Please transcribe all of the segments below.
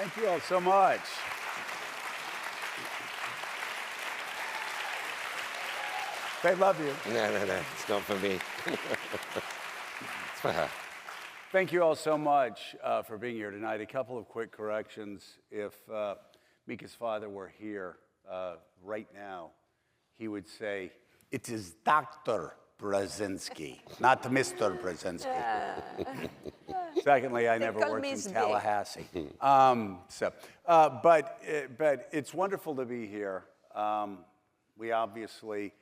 Thank you all so much. They love you. No, it's not for me. It's for her. Thank you all so much for being here tonight. A couple of quick corrections. If Mika's father were here right now, he would say, "It is Dr. Brzezinski, not Mr. Brzezinski." Secondly, I never worked in Tallahassee. But it's wonderful to be here. We obviously,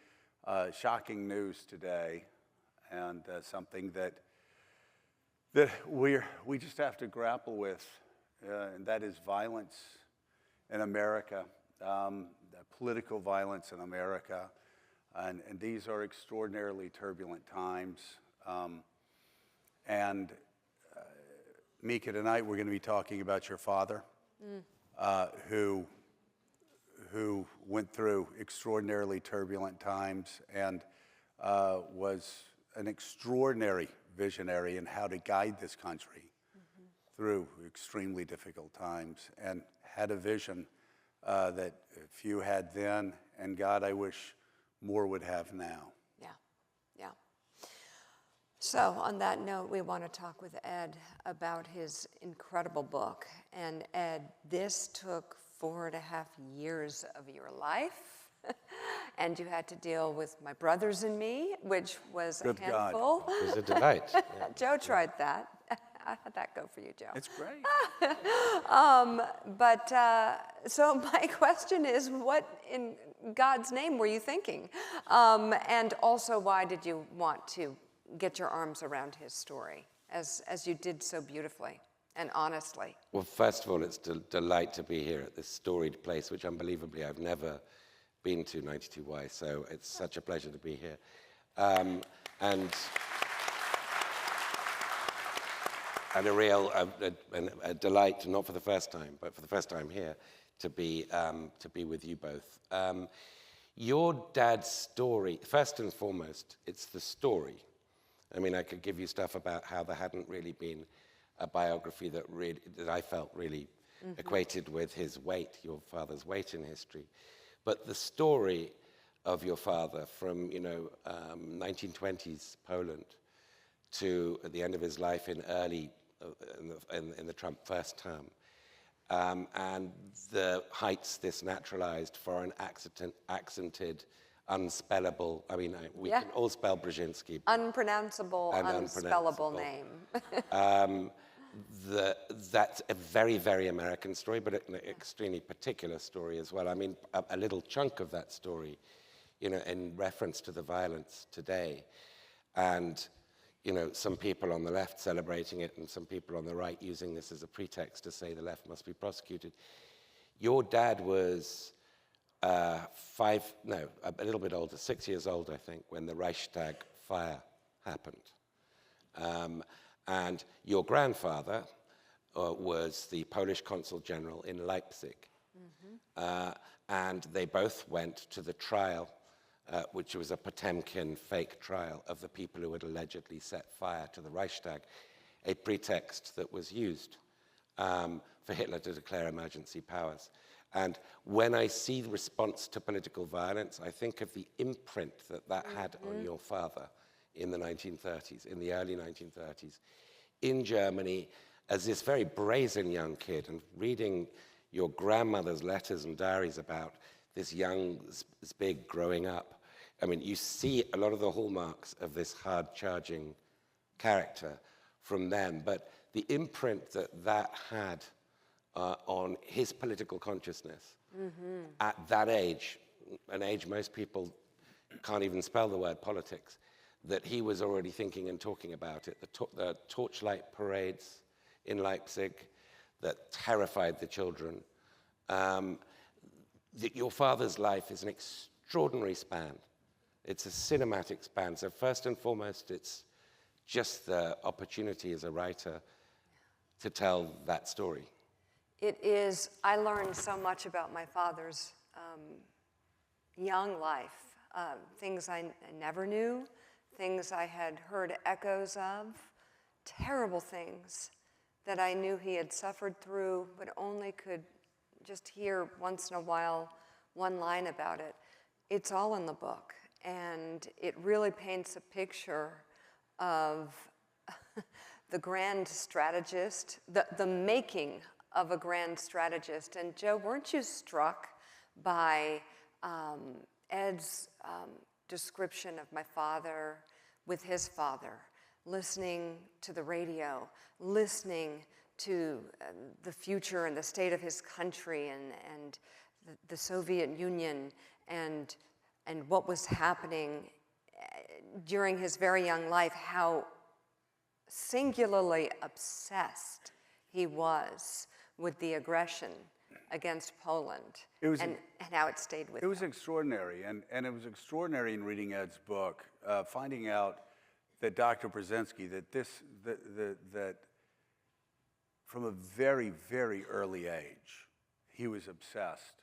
shocking news today, and something that we just have to grapple with, and that is violence in America, political violence in America. And these are extraordinarily turbulent times. Mika, tonight we're going to be talking about your father, who went through extraordinarily turbulent times and was an extraordinary visionary in how to guide this country through extremely difficult times, and had a vision that few had then, and God, I wish more would have now. Yeah. So on that note, we want to talk with Ed about his incredible book. And Ed, this took 4.5 years of your life. And you had to deal with my brothers and me, which was Good a handful. God. It was a delight. Yeah. Joe tried that. How'd that go for you, Joe? It's great. So my question is, what in God's name were you thinking? And also, why did you want to get your arms around his story, as you did so beautifully and honestly? Well, first of all, it's a delight to be here at this storied place, which unbelievably I've never been to, 92Y, so it's such a pleasure to be here. And a real a delight, not for the first time, but for the first time here, to be with you both. Your dad's story, first and foremost, it's the story. I mean, I could give you stuff about how there hadn't really been a biography that I felt really equated with his weight, your father's weight in history. But the story of your father from 1920s Poland to at the end of his life in the Trump first term, and the heights this naturalized for an accented, unspellable, I mean, we can all spell Brzezinski. Unpronounceable, unspellable name. That's a very, very American story, but an extremely particular story as well. I mean, a little chunk of that story, in reference to the violence today. And some people on the left celebrating it and some people on the right using this as a pretext to say the left must be prosecuted. Your dad was a little bit older, 6 years old, I think, when the Reichstag fire happened. And your grandfather was the Polish consul general in Leipzig. And they both went to the trial, which was a Potemkin fake trial of the people who had allegedly set fire to the Reichstag, a pretext that was used for Hitler to declare emergency powers. And when I see the response to political violence, I think of the imprint that had on your father in the 1930s, in the early 1930s, in Germany, as this very brazen young kid, and reading your grandmother's letters and diaries about this young Zbig growing up. I mean, you see a lot of the hallmarks of this hard-charging character from them, but the imprint that had on his political consciousness at that age, an age most people can't even spell the word politics, that he was already thinking and talking about it. The torchlight parades in Leipzig that terrified the children. Your father's life is an extraordinary span. It's a cinematic span. So first and foremost, it's just the opportunity as a writer to tell that story. It is. I learned so much about my father's young life, things I never knew, things I had heard echoes of, terrible things that I knew he had suffered through, but only could just hear once in a while one line about it. It's all in the book, and it really paints a picture of the grand strategist, the making of a grand strategist. And Joe, weren't you struck by Ed's description of my father with his father, listening to the radio, listening to the future and the state of his country and the Soviet Union and what was happening during his very young life, how singularly obsessed he was with the aggression against Poland and how it stayed with him. It was extraordinary, and it was extraordinary in reading Ed's book, finding out that Dr. Brzezinski, that from a very, very early age, he was obsessed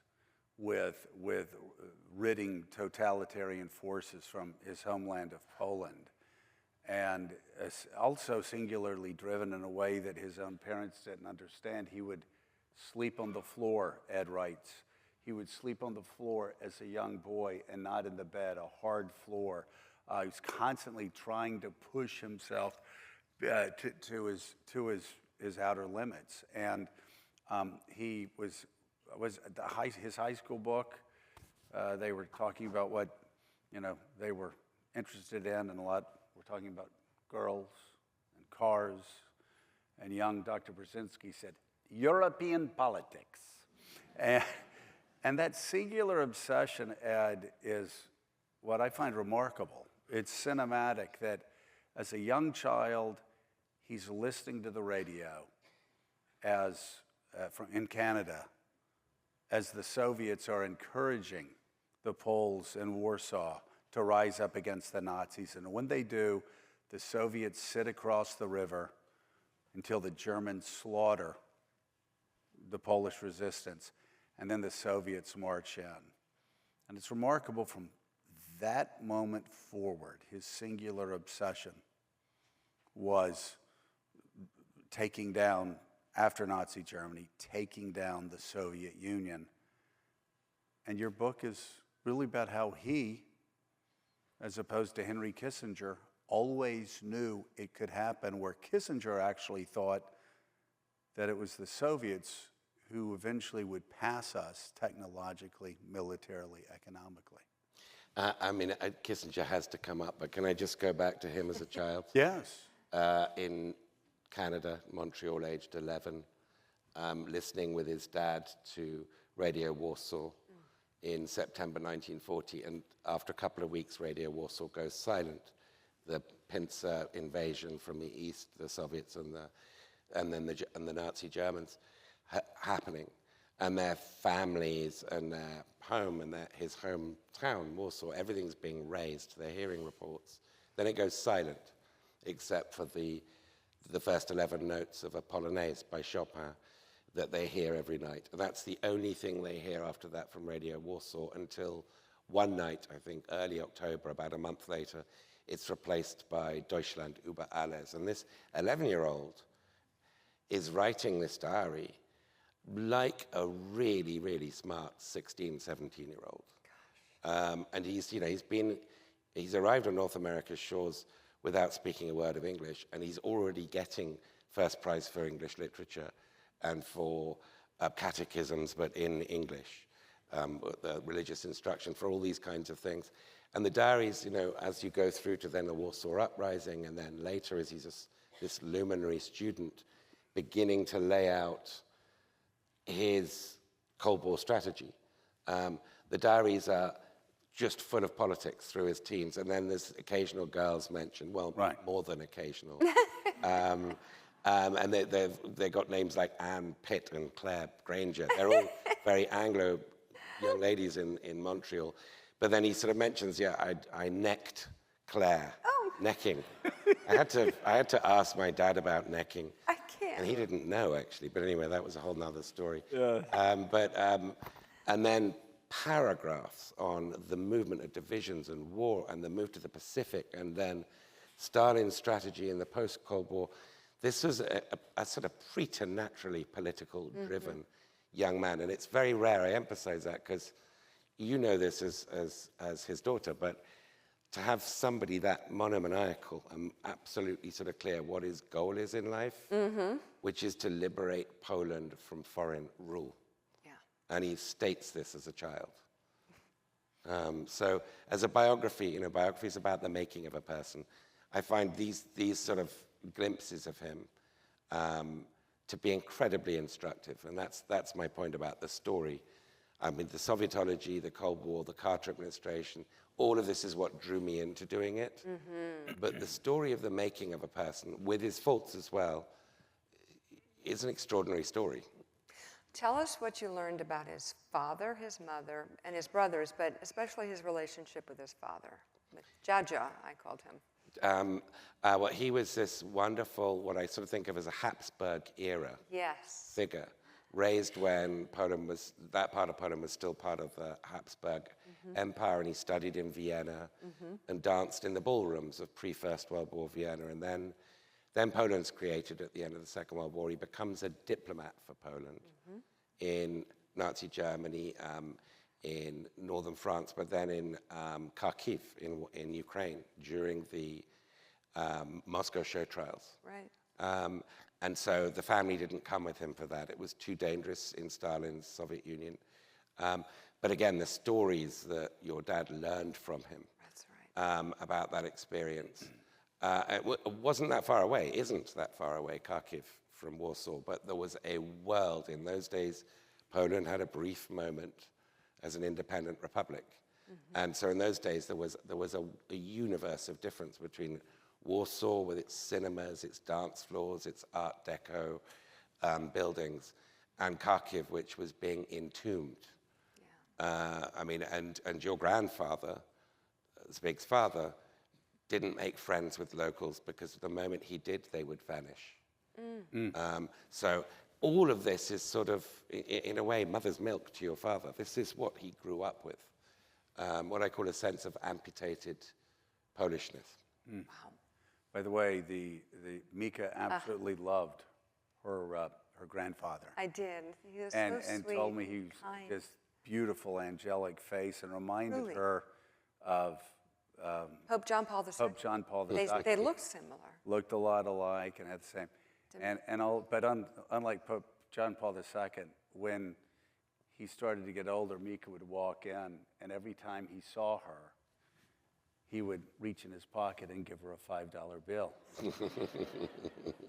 with ridding totalitarian forces from his homeland of Poland, and also singularly driven in a way that his own parents didn't understand. He would sleep on the floor, Ed writes. He would sleep on the floor as a young boy and not in the bed, a hard floor. He was constantly trying to push himself to his outer limits. And he was his high school book. They were talking about what they were interested in, and a lot were talking about girls and cars. And young Dr. Brzezinski said, European politics. And that singular obsession, Ed, is what I find remarkable. It's cinematic that as a young child, he's listening to the radio in Canada as the Soviets are encouraging the Poles in Warsaw to rise up against the Nazis. And when they do, the Soviets sit across the river until the Germans slaughter the Polish resistance, and then the Soviets march in. And it's remarkable from that moment forward, his singular obsession was taking down, after Nazi Germany, taking down the Soviet Union. And your book is really about how he, as opposed to Henry Kissinger, always knew it could happen, where Kissinger actually thought that it was the Soviets who eventually would pass us technologically, militarily, economically. Kissinger has to come up, but can I just go back to him as a child? Yes. In Canada, Montreal, aged 11, listening with his dad to Radio Warsaw in September 1940, and after a couple of weeks, Radio Warsaw goes silent. The pincer invasion from the east, the Soviets and the Nazi Germans happening, and their families and their home and his hometown, Warsaw, everything's being razed. They're hearing reports. Then it goes silent, except for the first 11 notes of a Polonaise by Chopin that they hear every night. And that's the only thing they hear after that from Radio Warsaw until one night, I think early October, about a month later, it's replaced by Deutschland über alles. And this 11-year-old is writing this diary like a really, really smart 16, 17-year-old. And he's arrived on North America's shores without speaking a word of English, and he's already getting first prize for English literature and for catechisms, but in English, the religious instruction, for all these kinds of things. And the diaries, as you go through to then the Warsaw Uprising, and then later as he's this luminary student beginning to lay out his Cold War strategy. The diaries are just full of politics through his teens, and then there's occasional girls mentioned, well, right. More than occasional. And they've got names like Anne Pitt and Claire Granger. They're all very Anglo young ladies in Montreal. But then he sort of mentions, I necked Claire. Oh. Necking. I had to ask my dad about necking. I can't. And he didn't know, actually. But anyway, that was a whole nother story. Yeah. And then paragraphs on the movement of divisions and war and the move to the Pacific, and then Stalin's strategy in the post-Cold War. this was a sort of preternaturally political driven young man. And it's very rare, I emphasize that, because you know this as his daughter, but to have somebody that monomaniacal and absolutely sort of clear what his goal is in life, which is to liberate Poland from foreign rule. Yeah. And he states this as a child. So as a biography, biography is about the making of a person. I find these sort of glimpses of him to be incredibly instructive. And that's my point about the story. I mean, the Sovietology, the Cold War, the Carter administration, all of this is what drew me into doing it. But the story of the making of a person, with his faults as well, is an extraordinary story. Tell us what you learned about his father, his mother, and his brothers, but especially his relationship with his father. Jaja, I called him. Well, he was this wonderful, what I sort of think of as a Habsburg era figure, raised when that part of Poland was still part of the Habsburg Empire, and he studied in Vienna and danced in the ballrooms of pre-First World War Vienna, and then Poland's created at the end of the Second World War. He becomes a diplomat for Poland in Nazi Germany, in northern France, but then in Kharkiv in Ukraine during the Moscow show trials. Right. And so the family didn't come with him for that. It was too dangerous in Stalin's Soviet Union. But again, the stories that your dad learned from him about that experience, it wasn't that far away, isn't that far away, Kharkiv from Warsaw, but there was a world. In those days, Poland had a brief moment as an independent republic. And so in those days, there was a universe of difference between Warsaw with its cinemas, its dance floors, its Art Deco buildings, and Kharkiv, which was being entombed. I mean, and your grandfather, Zbig's father, didn't make friends with locals because the moment he did, they would vanish. So all of this is sort of, in a way, mother's milk to your father. This is what he grew up with, what I call a sense of amputated Polishness. Wow. By the way, the Mika absolutely loved her grandfather. I did. He was and so sweet. And told me he was kind. this beautiful, angelic face, and reminded her of Pope John Paul II. Pope John Paul II. They looked similar. Looked a lot alike and had the same. But unlike Pope John Paul II, when he started to get older, Mika would walk in, and every time he saw her, he would reach in his pocket and give her a $5 bill.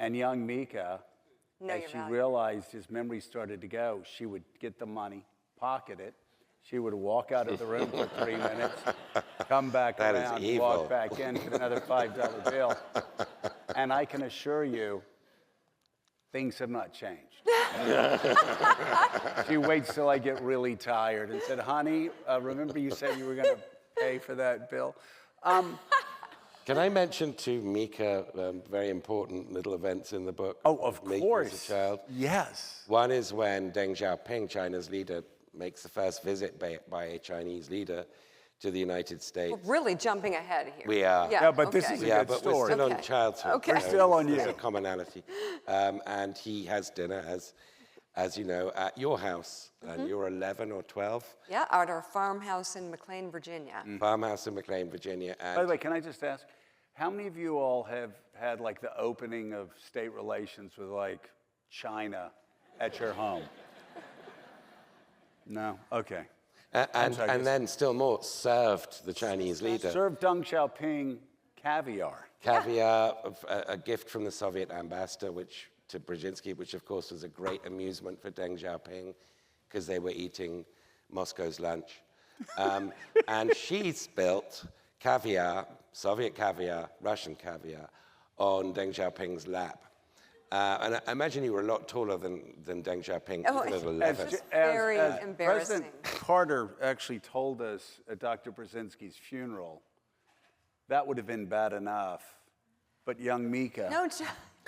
And young Mika, as she realized his memory started to go, she would get the money, pocket it. She would walk out of the room for 3 minutes, come back around, walk back in, get another $5 bill. And I can assure you, things have not changed. She waits till I get really tired and said, honey, remember you said you were going to pay for that bill? Can I mention to Mika very important little events in the book? Oh, of course. As a child? Yes. One is when Deng Xiaoping, China's leader, makes the first visit by a Chinese leader to the United States. We're really jumping ahead here. We are. Yeah, but this is a good but story. we're still on childhood. Okay. We're still on you. There's a commonality. And he has dinner, as you know, at your house. And you're 11 or 12. Yeah, at our farmhouse in McLean, Virginia. Farmhouse in McLean, Virginia. And By the way, can I just ask, how many of you all have had like the opening of state relations with like China at your home? No? Okay. And then still more, served the Chinese leader. Served Deng Xiaoping caviar. Caviar, a gift from the Soviet ambassador, to Brzezinski, which of course was a great amusement for Deng Xiaoping, because they were eating Moscow's lunch. And she spilt caviar, Soviet caviar, Russian caviar, on Deng Xiaoping's lap. And I imagine you were a lot taller than Deng Xiaoping, even at 11. It's very embarrassing. President Carter actually told us at Dr. Brzezinski's funeral, that would have been bad enough, but young Mika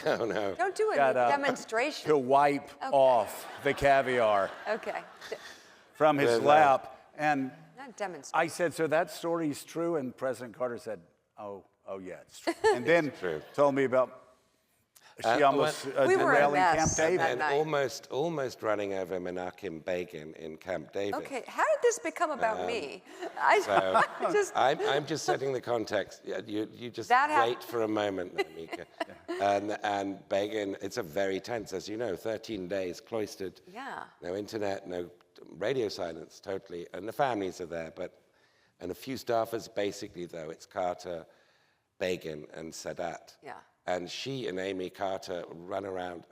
Oh, no. Don't do a got up demonstration. to wipe off the caviar Okay. from his lap. And Not demonstration. I said, so that story's true? And President Carter said, oh yeah, it's true. And then told me about She almost We were a derailing Camp mess David. that And night. almost running over Menachem Begin in Camp David. Okay, how did this become about me? So I just, I'm just setting the context. Yeah, you just That hap- wait for a moment, there, Mika. And Begin, it's a very tense, as you know, 13 days cloistered. yeah. No internet, no radio silence, totally. And the families are there, and a few staffers, basically, though. It's Carter, Begin, and Sadat. Yeah. And she and Amy Carter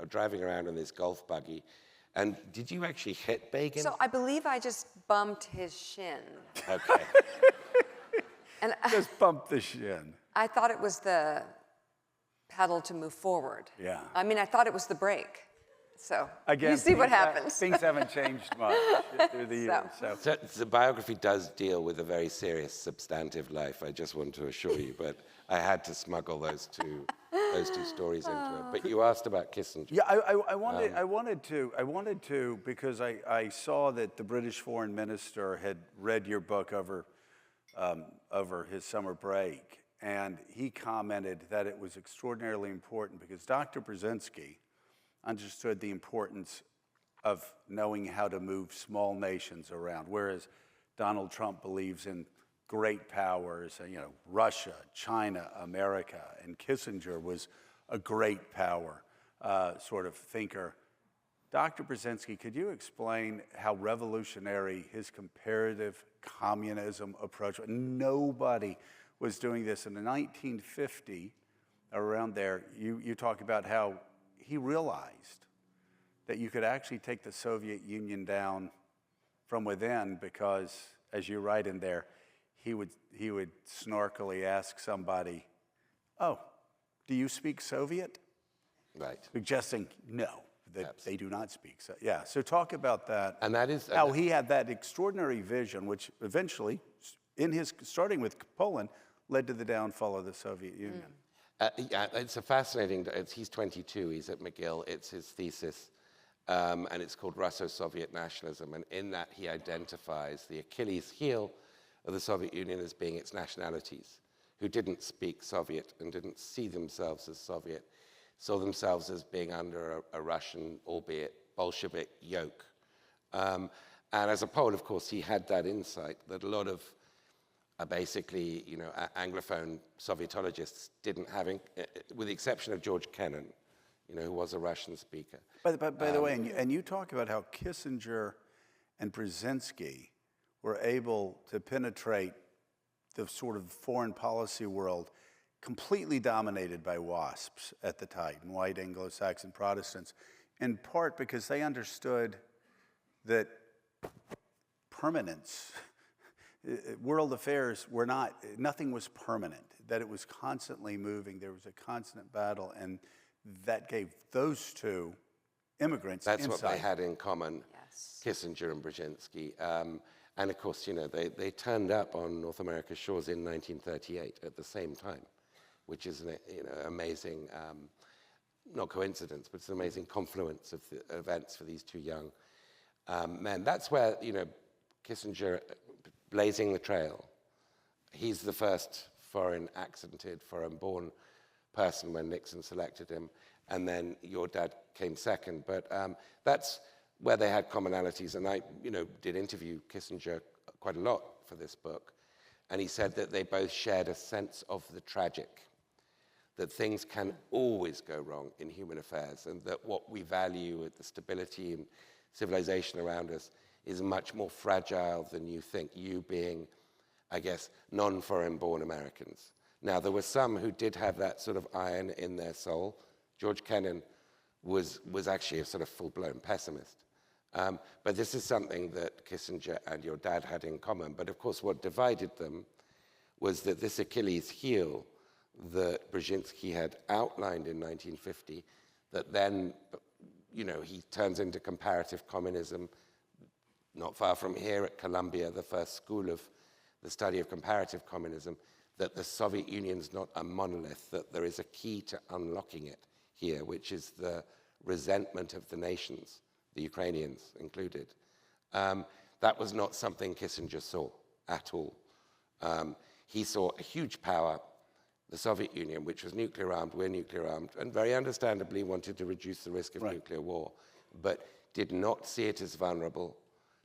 driving around in this golf buggy. And did you actually hit Begin? So I believe I just bumped his shin. Okay. And Just bump the shin. I thought it was the pedal to move forward. Yeah. I mean, I thought it was the brake. So Again, you see what things happens. Things haven't changed much through the years. So. So the biography does deal with a very serious, substantive life, I just want to assure you, but I had to smuggle those two stories into it. But you asked about Kissinger. Yeah, I wanted to because I saw that the British foreign minister had read your book over his summer break, and he commented that it was extraordinarily important because Dr. Brzezinski understood the importance of knowing how to move small nations around, whereas Donald Trump believes in great powers, Russia, China, America, and Kissinger was a great power sort of thinker. Dr. Brzezinski, could you explain how revolutionary his comparative communism approach was? Nobody was doing this. In the 1950, around there, you talk about how he realized that you could actually take the Soviet Union down from within because, as you write in there, he would snarkily ask somebody, "Oh, do you speak Soviet?" Right. Suggesting no, that they do not speak. So, yeah, so talk about that. And that is how he had that extraordinary vision, which eventually, starting with Poland, led to the downfall of the Soviet Union. Yeah, it's a fascinating. He's 22. He's at McGill. It's his thesis, and it's called Russo-Soviet Nationalism. And in that, he identifies the Achilles heel of the Soviet Union as being its nationalities, who didn't speak Soviet and didn't see themselves as Soviet, saw themselves as being under a Russian, albeit Bolshevik, yoke. And as a Pole, of course, he had that insight that a lot of basically, Anglophone Sovietologists didn't have, with the exception of George Kennan, who was a Russian speaker. But by the way, and you talk about how Kissinger and Brzezinski were able to penetrate the sort of foreign policy world completely dominated by WASPs at the time, white Anglo-Saxon Protestants, in part because they understood that permanence, world affairs were nothing was permanent, that it was constantly moving, there was a constant battle, and that gave those two immigrants That's insight. what they had in common, Yes. Kissinger and Brzezinski. And of course, they turned up on North America's shores in 1938 at the same time, which is an amazing, not coincidence, but it's an amazing confluence of the events for these two young men. That's where, Kissinger, blazing the trail, he's the first foreign accented, foreign-born person when Nixon selected him, and then your dad came second. But that's where they had commonalities, and I, did interview Kissinger quite a lot for this book, and he said that they both shared a sense of the tragic, that things can always go wrong in human affairs, and that what we value, the stability and civilization around us, is much more fragile than you think, you being, I guess, non-foreign-born Americans. Now, there were some who did have that sort of iron in their soul. George Kennan was actually a sort of full-blown pessimist. But this is something that Kissinger and your dad had in common. But of course, what divided them was that this Achilles heel that Brzezinski had outlined in 1950, that then, he turns into comparative communism, not far from here at Columbia, the first school of the study of comparative communism, that the Soviet Union's not a monolith, that there is a key to unlocking it here, which is the resentment of the nations, the Ukrainians included. That was not something Kissinger saw at all. He saw a huge power the Soviet Union, which was nuclear armed, we're nuclear armed, and very understandably wanted to reduce the risk of nuclear war, but did not see it as vulnerable,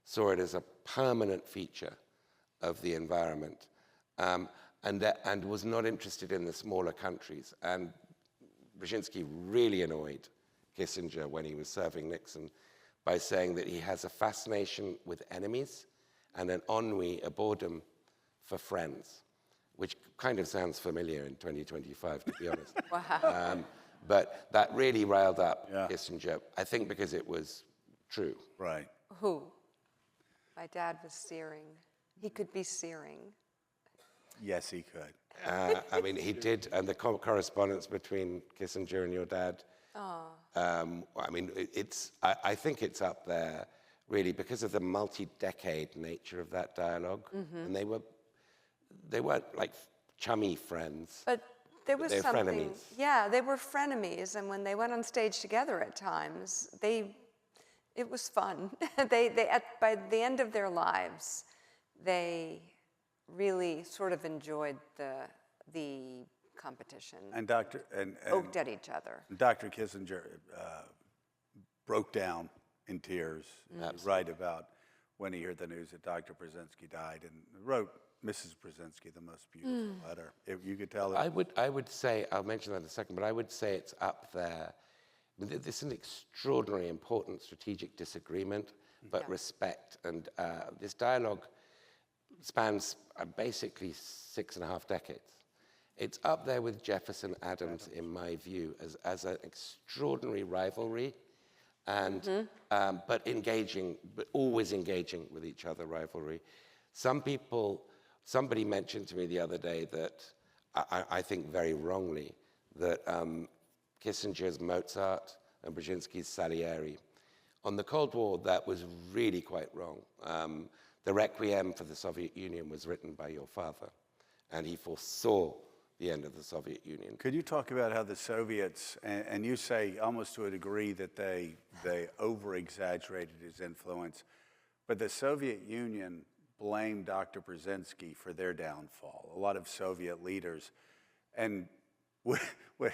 saw it as a permanent feature of the environment, and was not interested in the smaller countries. And Brzezinski really annoyed Kissinger when he was serving Nixon by saying that he has a fascination with enemies and an ennui, a boredom for friends, which kind of sounds familiar in 2025, to be honest. Wow. But that really riled up Kissinger, I think because it was true. Right. Who? My dad was searing. He could be searing. Yes, he could. I mean, he did, and the correspondence between Kissinger and your dad. I mean, I think it's up there, really, because of the multi-decade nature of that dialogue. And they weren't like chummy friends. But there was they're something. frenemies. Yeah, they were frenemies, and when they went on stage together at times, it was fun. By the end of their lives, they really sort of enjoyed the competition. And Poked at each other. Dr. Kissinger broke down in tears, right about when he heard the news that Dr. Brzezinski died, and wrote Mrs. Brzezinski the most beautiful letter. You could tell it. I would say, I'll mention that in a second, but I would say it's up there. This is an extraordinarily important strategic disagreement, but respect. And this dialogue spans basically 6.5 decades. It's up there with Jefferson Adams, in my view, as an extraordinary rivalry, and but always engaging with each other rivalry. Somebody mentioned to me the other day that, I think very wrongly, that Kissinger's Mozart and Brzezinski's Salieri. On the Cold War, that was really quite wrong. The Requiem for the Soviet Union was written by your father, and he foresaw the end of the Soviet Union. Could you talk about how the Soviets, and you say almost to a degree that they over-exaggerated his influence, but the Soviet Union blamed Dr. Brzezinski for their downfall, a lot of Soviet leaders. And the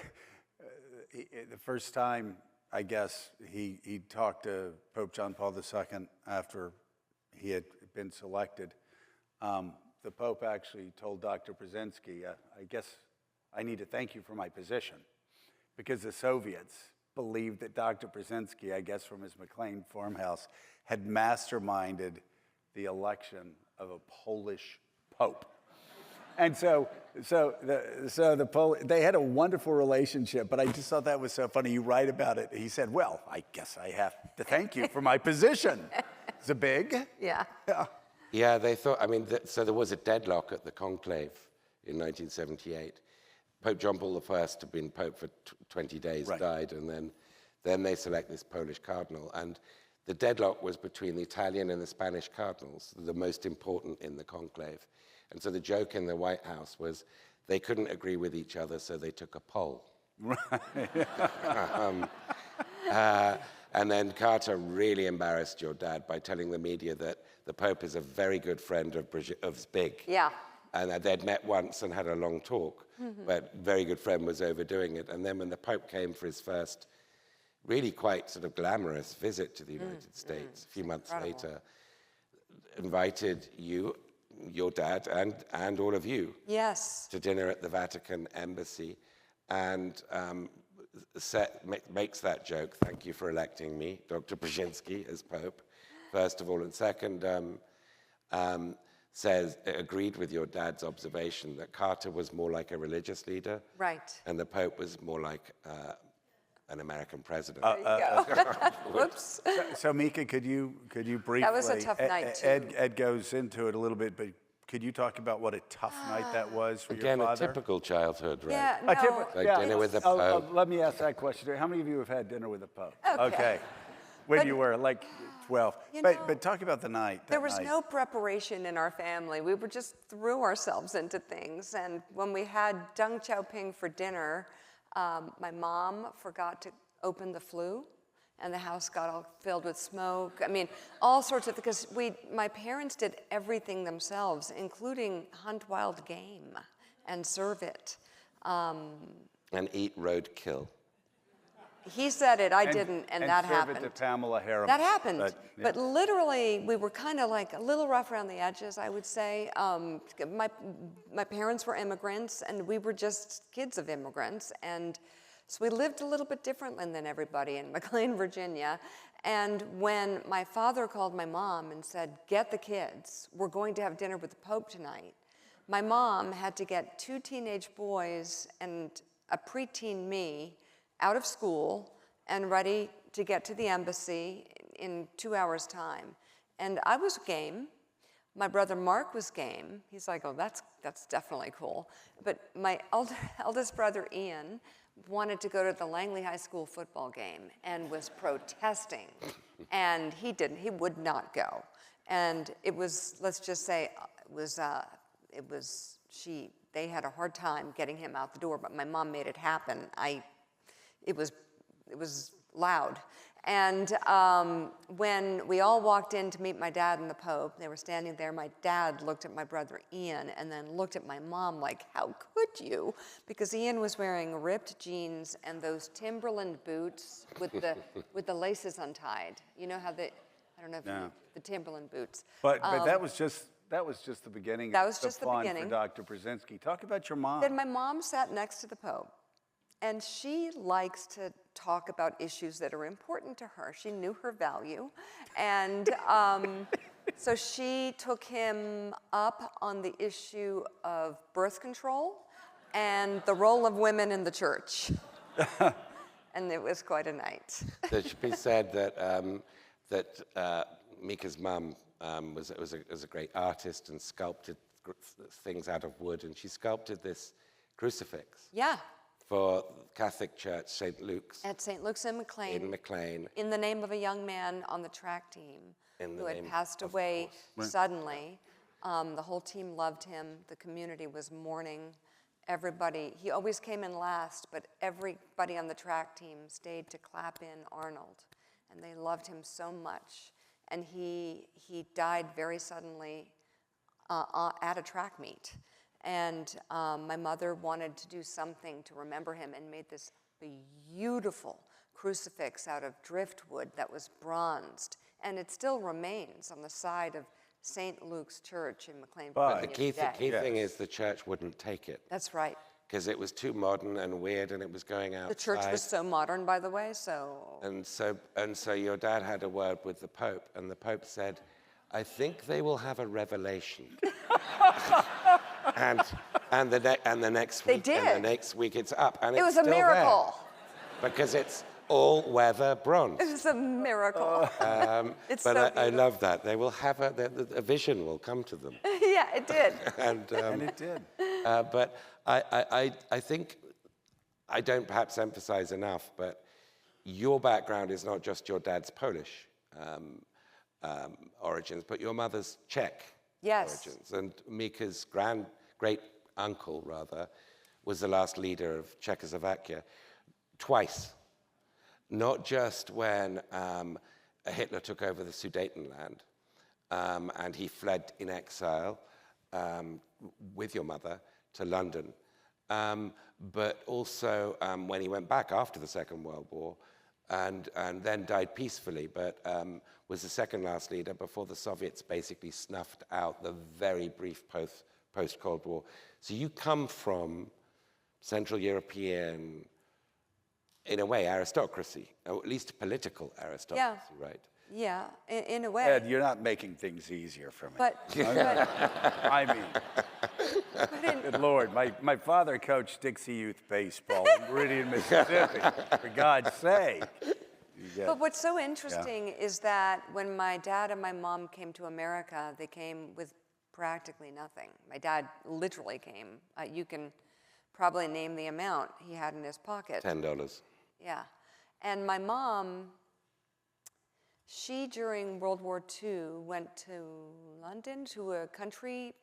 first time, I guess, he talked to Pope John Paul II after he had been selected, the Pope actually told Dr. Brzezinski, I guess I need to thank you for my position, because the Soviets believed that Dr. Brzezinski, I guess from his McLean farmhouse, had masterminded the election of a Polish Pope. And so they had a wonderful relationship, but I just thought that was so funny. You write about it. He said, well, I guess I have to thank you for my position. Zbig? Yeah. Yeah, they thought, I mean, so there was a deadlock at the conclave in 1978. Pope John Paul I had been Pope for 20 days, died, and then they select this Polish cardinal. And the deadlock was between the Italian and the Spanish cardinals, the most important in the conclave. And so the joke in the White House was they couldn't agree with each other, so they took a poll. And then Carter really embarrassed your dad by telling the media that the Pope is a very good friend of Zbig. Yeah. And that they'd met once and had a long talk, but very good friend was overdoing it. And then when the Pope came for his first really quite sort of glamorous visit to the United States a few months later, invited you, your dad, and all of you to dinner at the Vatican embassy, and makes that joke, thank you for electing me, Dr. Brzezinski, as Pope, first of all, and second, agreed with your dad's observation that Carter was more like a religious leader, and the Pope was more like an American president. Whoops. So Mika, could you briefly? That was a tough night too. Ed goes into it a little bit, but could you talk about what a tough night that was for Again, your father? a typical childhood, right? Yeah, A no. Like dinner with the Pope. Let me ask that question. How many of you have had dinner with the Pope? Okay. When you were like 12. But talk about the night. There was no preparation in our family. We were just threw ourselves into things. And when we had Deng Xiaoping for dinner, my mom forgot to open the flue, and the house got all filled with smoke. I mean, all sorts of, because my parents did everything themselves, including hunt wild game and serve it. And eat roadkill. He said it, I didn't, and that serve happened. it to Pamela Harriman. That happened. But, But literally, we were kind of like a little rough around the edges, I would say. My parents were immigrants, and we were just kids of immigrants. And so we lived a little bit differently than everybody in McLean, Virginia. And when my father called my mom and said, get the kids, we're going to have dinner with the Pope tonight, my mom had to get 2 teenage boys and a preteen me out of school and ready to get to the embassy in 2 hours' time. And I was game. My brother Mark was game. He's like, oh, that's definitely cool. But my eldest brother Ian wanted to go to the Langley High School football game and was protesting. And he didn't. He would not go. And it was, let's just say, they had a hard time getting him out the door, but my mom made it happen. It was loud. And when we all walked in to meet my dad and the Pope, they were standing there, my dad looked at my brother Ian and then looked at my mom like, how could you? Because Ian was wearing ripped jeans and those Timberland boots with the laces untied. You know how I don't know if the Timberland boots. but that was just the beginning That was of the just the fun beginning. for Dr. Brzezinski. Talk about your mom. Then my mom sat next to the Pope, and she likes to talk about issues that are important to her. She knew her value, and so she took him up on the issue of birth control and the role of women in the church. And it was quite a night. It should be said that Mika's mum was a great artist and sculpted things out of wood, and she sculpted this crucifix Yeah. for Catholic Church, St. Luke's. At St. Luke's in McLean. In McLean. In the name of a young man on the track team who had passed of away course. suddenly. The whole team loved him. The community was mourning. Everybody, he always came in last, but everybody on the track team stayed to clap in Arnold. And they loved him so much. And he died very suddenly at a track meet. And my mother wanted to do something to remember him and made this beautiful crucifix out of driftwood that was bronzed. And it still remains on the side of St. Luke's Church in McLean, But The Virginia key today. thing is the church wouldn't take it That's right. because it was too modern and weird, and it was going outside. The church was so modern, by the way, so... And so your dad had a word with the Pope, and the Pope said, I think they will have a revelation. and the next week, They did. And the next week it's up, and It it's was a still miracle. there, because it's all-weather bronze. It was a miracle. It's But so I beautiful. love that. They will have a vision will come to them. Yeah, it did. And it did. but I think I don't perhaps emphasize enough, but your background is not just your dad's Polish origins, but your mother's Czech Yes. origins. And Mika's great uncle, rather, was the last leader of Czechoslovakia twice. Not just when Hitler took over the Sudetenland and he fled in exile with your mother to London, but also when he went back after the Second World War and then died peacefully, but was the second last leader before the Soviets basically snuffed out the very brief post-Cold War. So you come from Central European, in a way, aristocracy, or at least political aristocracy, right? Yeah, in a way. Ed, you're not making things easier for me. But I mean, good Lord, my father coached Dixie Youth Baseball in Meridian, Mississippi, for God's sake. But what's so interesting is that when my dad and my mom came to America, they came with practically nothing. My dad literally came. You can probably name the amount he had in his pocket. $10. Yeah. And my mom, she, during World War II, went to London, to a country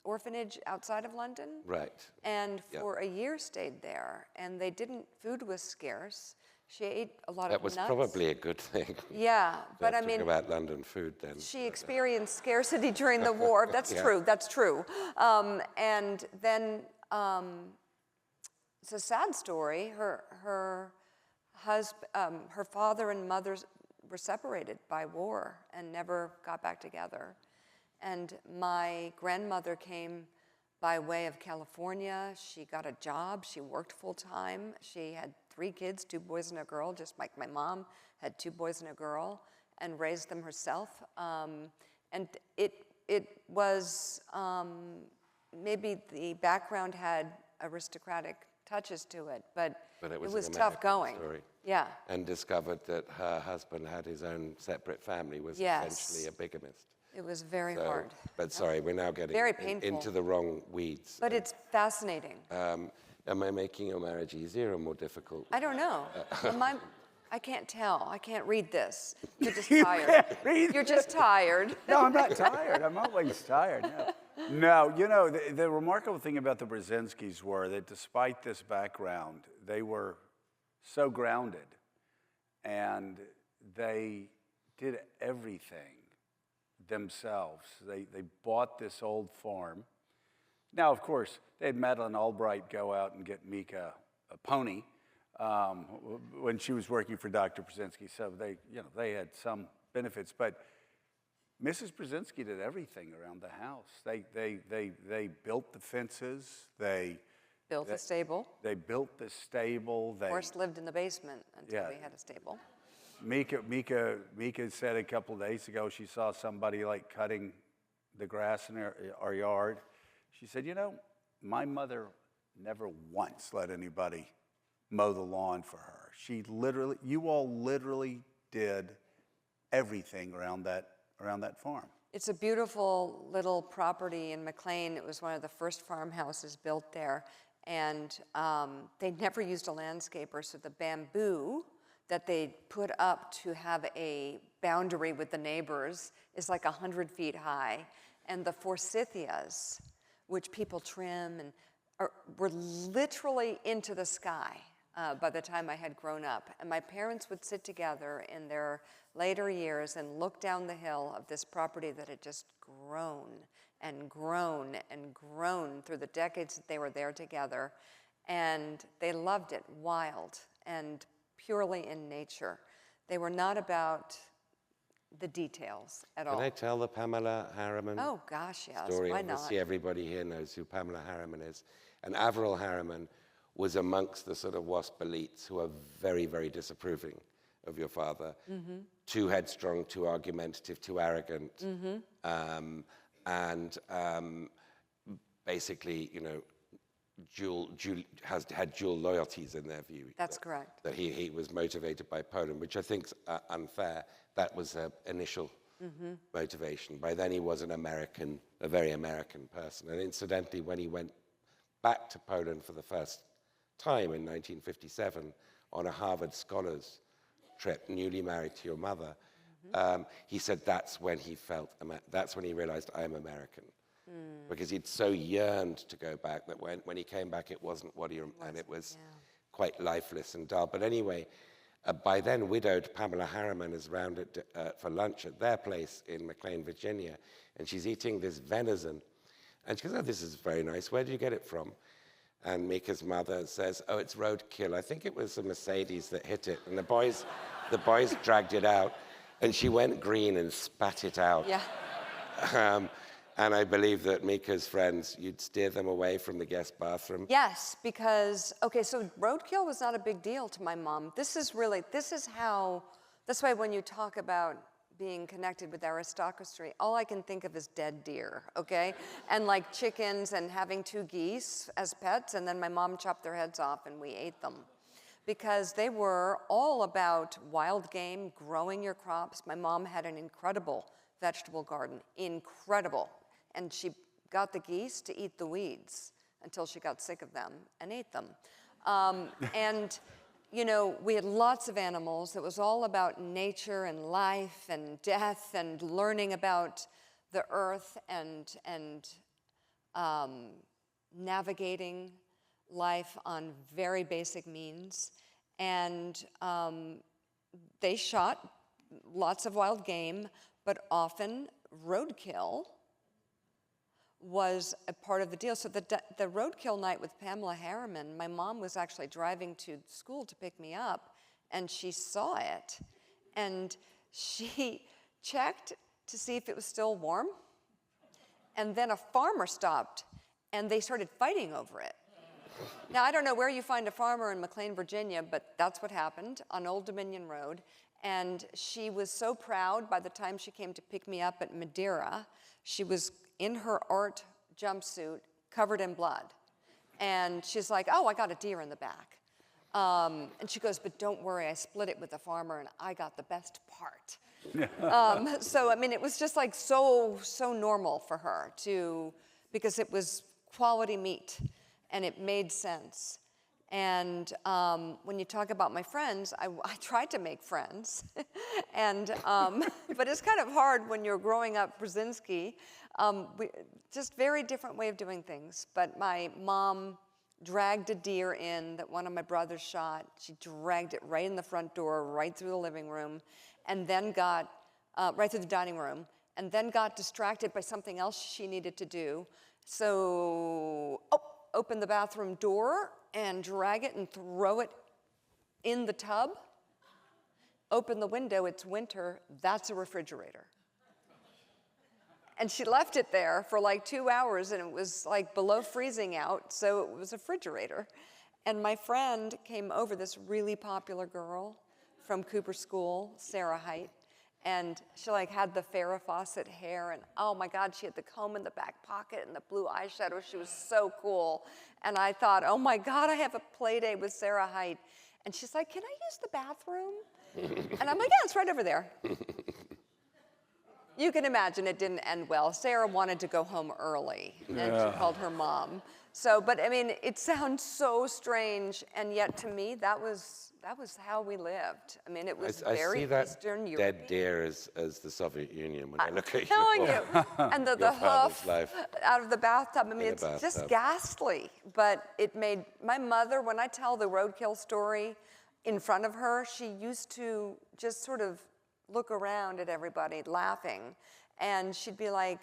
orphanage outside of London. Right. And for a year stayed there. And food was scarce. She ate a lot That of was nuts. probably a good thing. Yeah, but I Talking mean, about London food then. she experienced scarcity during the war. That's true. That's true. And then it's a sad story. Her father and mother were separated by war and never got back together. And my grandmother came by way of California. She got a job. She worked full time. She had 3 kids, 2 boys and a girl, just like my mom had 2 boys and a girl, and raised them herself. And it was, maybe the background had aristocratic touches to it, but it was tough going. Story. Yeah. And discovered that her husband had his own separate family, was Yes. essentially a bigamist. It was very hard. But sorry, we're now getting Very painful. into the wrong weeds. But it's fascinating. Am I making your marriage easier or more difficult? I don't know. I can't tell. I can't read this. You're just You tired. can't read You're just tired. No, I'm not tired. I'm always tired. No, you know, the remarkable thing about the Brzezinskis were that despite this background, they were so grounded, and they did everything themselves. They bought this old farm. Now, of course, they had Madeleine Albright go out and get Mika a pony when she was working for Dr. Brzezinski, so they had some benefits. But Mrs. Brzezinski did everything around the house. They built the fences. They Built the stable. They built the stable. Of course, lived in the basement until we had a stable. Mika said a couple of days ago she saw somebody like cutting the grass in our yard. She said, you know, my mother never once let anybody mow the lawn for her. You all literally did everything around that farm. It's a beautiful little property in McLean. It was one of the first farmhouses built there. And they never used a landscaper, so the bamboo that they put up to have a boundary with the neighbors is like 100 feet high. And the forsythias, which people trim, were literally into the sky by the time I had grown up. And my parents would sit together in their later years and look down the hill of this property that had just grown and grown and grown through the decades that they were there together. And they loved it, wild and purely in nature. They were not about the details at all. Can I tell the Pamela Harriman Oh gosh, yes, story? why not? Obviously everybody here knows who Pamela Harriman is. And Averell Harriman was amongst the sort of WASP elites who are very, very disapproving of your father. Mm-hmm. Too headstrong, too argumentative, too arrogant. Mm-hmm. Basically, you know, had dual loyalties in their view. That's correct. That he was motivated by Poland, which I think is unfair. That was an initial motivation. By then he was a very American person. And incidentally, when he went back to Poland for the first time in 1957 on a Harvard scholars trip, newly married to your mother, he said that's when he realized I'm American. Because he'd so yearned to go back that when he came back, it wasn't what and it was quite lifeless and dull. But anyway, by then, widowed Pamela Harriman is round for lunch at their place in McLean, Virginia, and she's eating this venison. And she goes, oh, this is very nice. Where did you get it from? And Mika's mother says, oh, it's roadkill. I think it was a Mercedes that hit it. And the boys dragged it out, and she went green and spat it out. Yeah. And I believe that Mika's friends, you'd steer them away from the guest bathroom. Yes, because, okay, so roadkill was not a big deal to my mom. That's why when you talk about being connected with aristocracy, all I can think of is dead deer, okay? And like chickens and having 2 geese as pets, and then my mom chopped their heads off and we ate them. Because they were all about wild game, growing your crops. My mom had an incredible vegetable garden, incredible. And she got the geese to eat the weeds until she got sick of them and ate them. And, you know, we had lots of animals. It was all about nature and life and death and learning about the earth and navigating life on very basic means. And they shot lots of wild game, but often roadkill was a part of the deal. So the roadkill night with Pamela Harriman, my mom was actually driving to school to pick me up, and she saw it, and she checked to see if it was still warm, and then a farmer stopped, and they started fighting over it. Now, I don't know where you find a farmer in McLean, Virginia, but that's what happened on Old Dominion Road. And she was so proud by the time she came to pick me up at Madeira. She was in her art jumpsuit, covered in blood. And she's like, oh, I got a deer in the back. And she goes, but don't worry, I split it with the farmer, and I got the best part. So, I mean, it was just like so normal for her because it was quality meat. And it made sense. And when you talk about my friends, I tried to make friends. But it's kind of hard when you're growing up Brzezinski. Just very different way of doing things. But my mom dragged a deer in that one of my brothers shot. She dragged it right in the front door, right through the living room, and then got, right through the dining room, and then got distracted by something else she needed to do. So, open the bathroom door and drag it and throw it in the tub. Open the window, it's winter, that's a refrigerator. And she left it there for like 2 hours, and it was like below freezing out, so it was a refrigerator. And my friend came over, this really popular girl from Cooper School, Sarah Height, and she like had the Farrah Fawcett hair, and oh my God, she had the comb in the back pocket and the blue eyeshadow. She was so cool. And I thought, oh my God, I have a play date with Sarah Height. And she's like, can I use the bathroom? And I'm like, yeah, it's right over there. You can imagine it didn't end well. Sarah wanted to go home early, and she called her mom. So, but I mean, it sounds so strange, and yet to me, that was how we lived. I mean, it was very Eastern European. Dead deer as the Soviet Union when I look at I'm telling you. And the hoof life. out of the bathtub. I mean, it's just ghastly. But it made my mother, when I tell the roadkill story in front of her, she used to just sort of look around at everybody laughing, and she'd be like,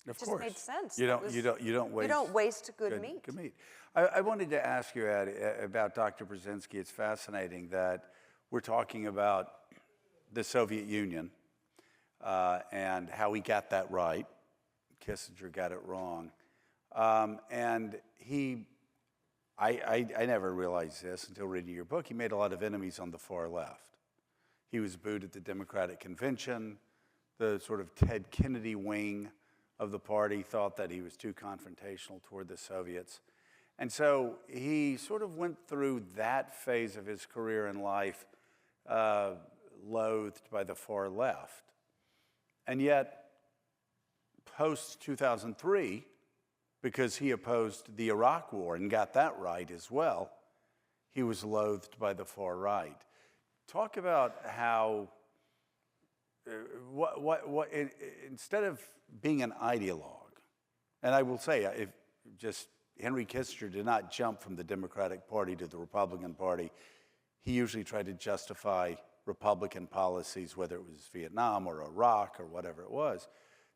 Of just course. made sense. You don't waste good meat. Good meat. I wanted to ask you, Ed, about Dr. Brzezinski. It's fascinating that we're talking about the Soviet Union and how he got that right. Kissinger got it wrong. And I never realized this until reading your book. He made a lot of enemies on the far left. He was booed at the Democratic Convention. The sort of Ted Kennedy wing of the party thought that he was too confrontational toward the Soviets. And so he sort of went through that phase of his career and life loathed by the far left. And yet, post-2003, because he opposed the Iraq War and got that right as well, he was loathed by the far right. Talk about how, instead of being an ideologue, and I will say, Henry Kissinger did not jump from the Democratic Party to the Republican Party. He usually tried to justify Republican policies, whether it was Vietnam or Iraq or whatever it was.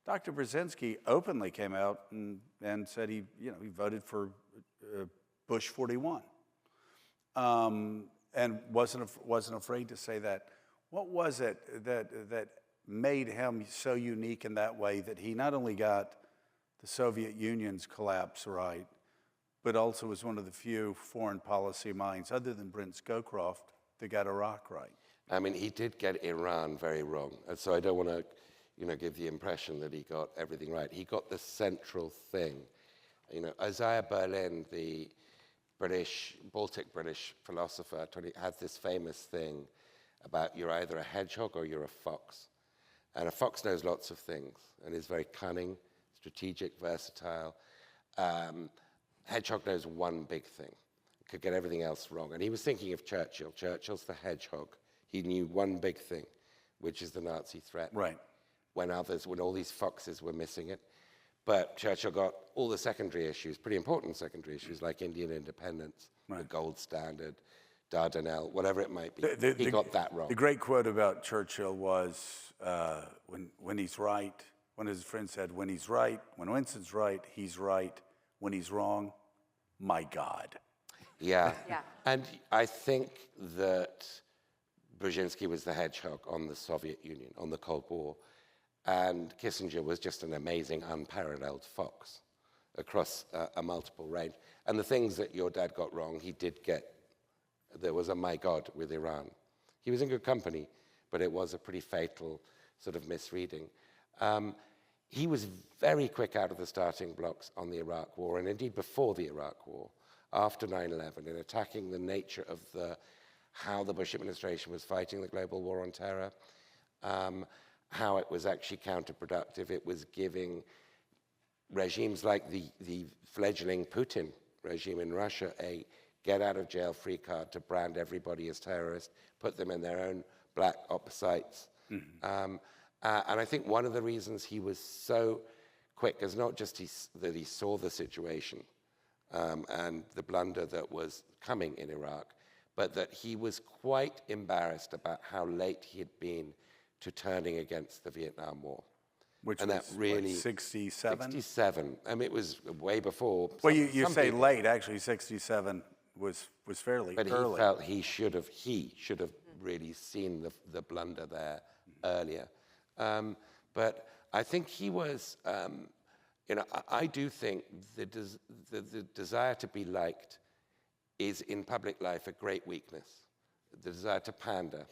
Dr. Brzezinski openly came out and said he voted for Bush 41, and wasn't afraid to say that. What was it that made him so unique in that way that he not only got the Soviet Union's collapse right, but also was one of the few foreign policy minds, other than Brent Scowcroft, that got Iraq right? I mean, he did get Iran very wrong. And so I don't want to, give the impression that he got everything right. He got the central thing. Isaiah Berlin, the Baltic British philosopher, had this famous thing about you're either a hedgehog or you're a fox. And a fox knows lots of things and is very cunning, strategic, versatile. Hedgehog knows one big thing, could get everything else wrong. And he was thinking of Churchill. Churchill's the hedgehog. He knew one big thing, which is the Nazi threat. Right. When all these foxes were missing it. But Churchill got all the secondary issues, pretty important secondary issues, like Indian independence, right, the gold standard, Dardanelles, whatever it might be. He got that wrong. The great quote about Churchill was, when he's right, one of his friends said, when he's right, when Winston's right, he's right. When he's wrong, my God. Yeah. Yeah. And I think that Brzezinski was the hedgehog on the Soviet Union, on the Cold War, and Kissinger was just an amazing, unparalleled fox across a multiple range. And the things that your dad got wrong, he did get. There was a my God with Iran. He was in good company, but it was a pretty fatal sort of misreading. He was very quick out of the starting blocks on the Iraq War, and indeed before the Iraq War, after 9/11, in attacking the nature of how the Bush administration was fighting the global war on terror, how it was actually counterproductive. It was giving regimes like the fledgling Putin regime in Russia a get-out-of-jail-free card to brand everybody as terrorists, put them in their own black ops sites. And I think one of the reasons he was so quick is not just that he saw the situation and the blunder that was coming in Iraq, but that he was quite embarrassed about how late he had been to turning against the Vietnam War. Which and was, that really, 67? 67. I mean, it was way before. Well, you say people, late. Actually, 67 was fairly but early. He felt he should have really seen the blunder there earlier. But I think he was, I do think the desire to be liked is in public life a great weakness. The desire to pander,